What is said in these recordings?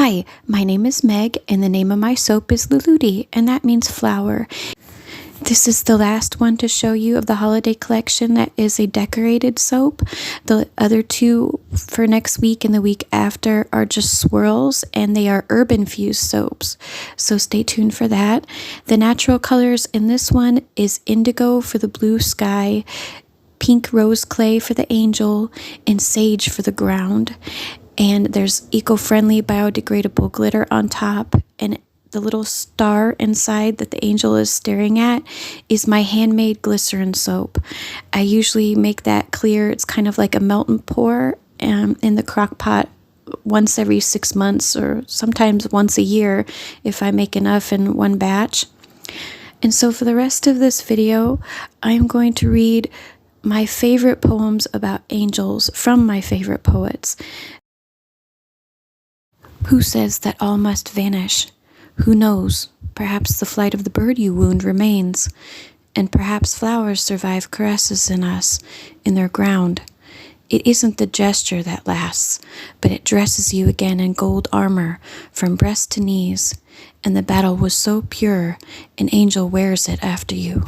Hi, my name is Meg, and the name of my soap is Luludi, and that means flower. This is the last one to show you of the holiday collection that is a decorated soap. The other two for next week and the week after are just swirls, and they are herb-infused soaps. So stay tuned for that. The natural colors in this one is indigo for the blue sky, pink rose clay for the angel, and sage for the ground. And there's eco-friendly biodegradable glitter on top, and the little star inside that the angel is staring at is my handmade glycerin soap. I usually make that clear. It's kind of like a melt and pour in the crock pot once every 6 months, or sometimes once a year if I make enough in one batch. And so for the rest of this video, I'm going to read my favorite poems about angels from my favorite poets. Who says that all must vanish? Who knows? Perhaps the flight of the bird you wound remains, and perhaps flowers survive caresses in us, in their ground. It isn't the gesture that lasts, but it dresses you again in gold armor from breast to knees, and the battle was so pure, an angel wears it after you.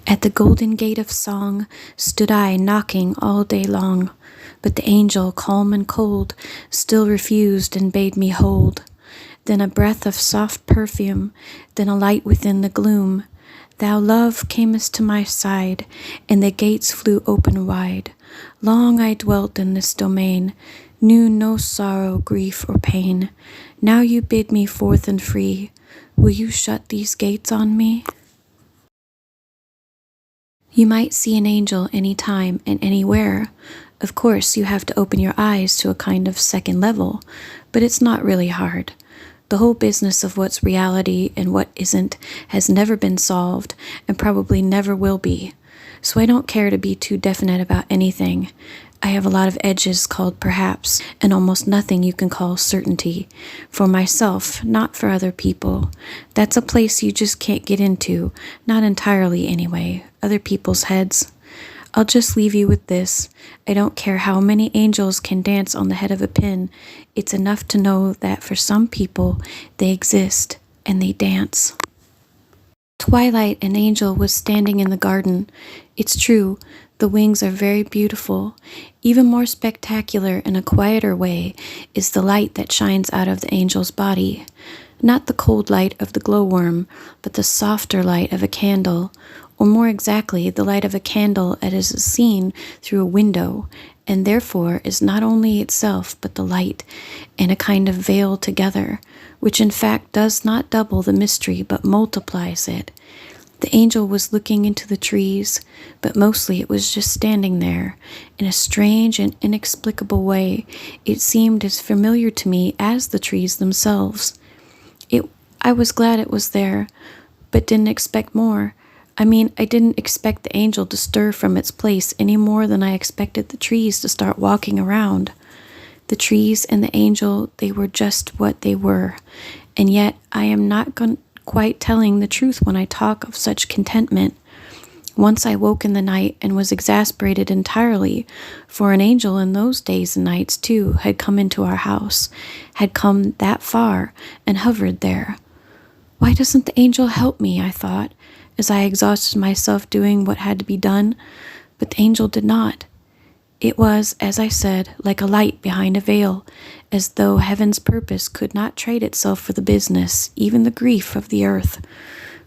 At the golden gate of song stood I knocking all day long, but the angel, calm and cold, still refused and bade me hold. Then a breath of soft perfume, then a light within the gloom. Thou, love, camest to my side, and the gates flew open wide. Long I dwelt in this domain, knew no sorrow, grief, or pain. Now you bid me forth and free. Will you shut these gates on me? You might see an angel anytime and anywhere. Of course, you have to open your eyes to a kind of second level, but it's not really hard. The whole business of what's reality and what isn't has never been solved and probably never will be. So I don't care to be too definite about anything. I have a lot of edges called perhaps, and almost nothing you can call certainty. For myself, not for other people. That's a place you just can't get into, not entirely anyway, other people's heads. I'll just leave you with this. I don't care how many angels can dance on the head of a pin. It's enough to know that for some people, they exist, and they dance. Twilight, an angel was standing in the garden. It's true, the wings are very beautiful. Even more spectacular in a quieter way is the light that shines out of the angel's body. Not the cold light of the glowworm, but the softer light of a candle, or more exactly, the light of a candle as is seen through a window, and therefore is not only itself but the light and a kind of veil together, which in fact does not double the mystery but multiplies it. The angel was looking into the trees, but mostly it was just standing there. In a strange and inexplicable way, it seemed as familiar to me as the trees themselves. I was glad it was there, but didn't expect more. I didn't expect the angel to stir from its place any more than I expected the trees to start walking around. The trees and the angel, they were just what they were, and yet I am not quite telling the truth when I talk of such contentment. Once I woke in the night and was exasperated entirely, for an angel in those days and nights too had come into our house, had come that far and hovered there. Why doesn't the angel help me, I thought, as I exhausted myself doing what had to be done, but the angel did not. It was, as I said, like a light behind a veil, as though heaven's purpose could not trade itself for the business, even the grief of the earth,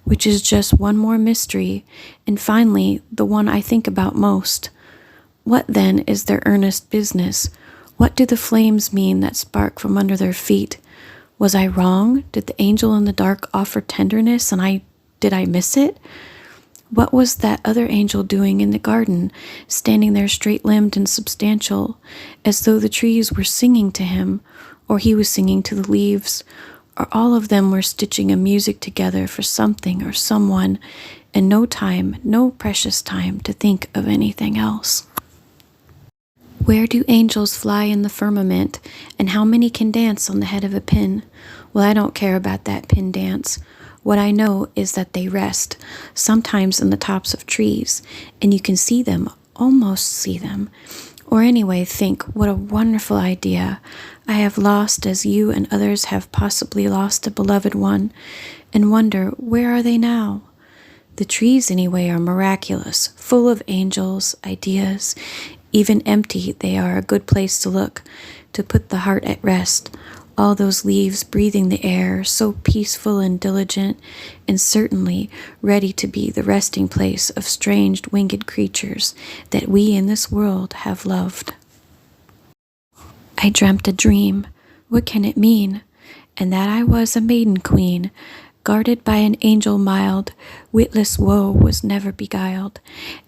which is just one more mystery, and finally, the one I think about most. What then is their earnest business? What do the flames mean that spark from under their feet? Was I wrong? Did the angel in the dark offer tenderness, and did I miss it? What was that other angel doing in the garden, standing there straight-limbed and substantial, as though the trees were singing to him, or he was singing to the leaves, or all of them were stitching a music together for something or someone, and no time, no precious time to think of anything else? Where do angels fly in the firmament, and how many can dance on the head of a pin? Well, I don't care about that pin dance. What I know is that they rest, sometimes in the tops of trees, and you can see them, almost see them, Or anyway, think, what a wonderful idea. I have lost, as you and others have possibly lost, a beloved one, and wonder, where are they now? The trees, anyway, are miraculous, full of angels, ideas. Even empty, they are a good place to look, to put the heart at rest. All those leaves breathing the air, so peaceful and diligent, and certainly ready to be the resting place of strange winged creatures that we in this world have loved. I dreamt a dream. What can it mean? And that I was a maiden queen, guarded by an angel mild, witless woe was never beguiled.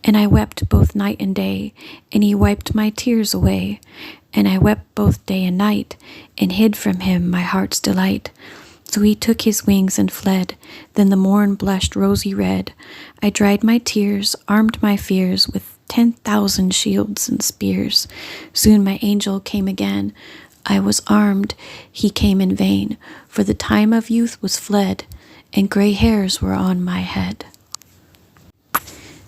And I wept both night and day, and he wiped my tears away. And I wept both day and night, and hid from him my heart's delight. So he took his wings and fled, then the morn blushed rosy red. I dried my tears, armed my fears with 10,000 shields and spears. Soon my angel came again. I was armed, he came in vain, for the time of youth was fled, and gray hairs were on my head.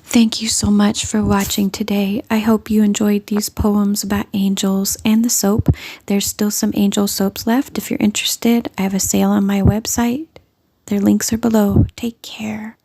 Thank you so much for watching today. I hope you enjoyed these poems about angels and the soap. There's still some angel soaps left. If you're interested, I have a sale on my website. Their links are below. Take care.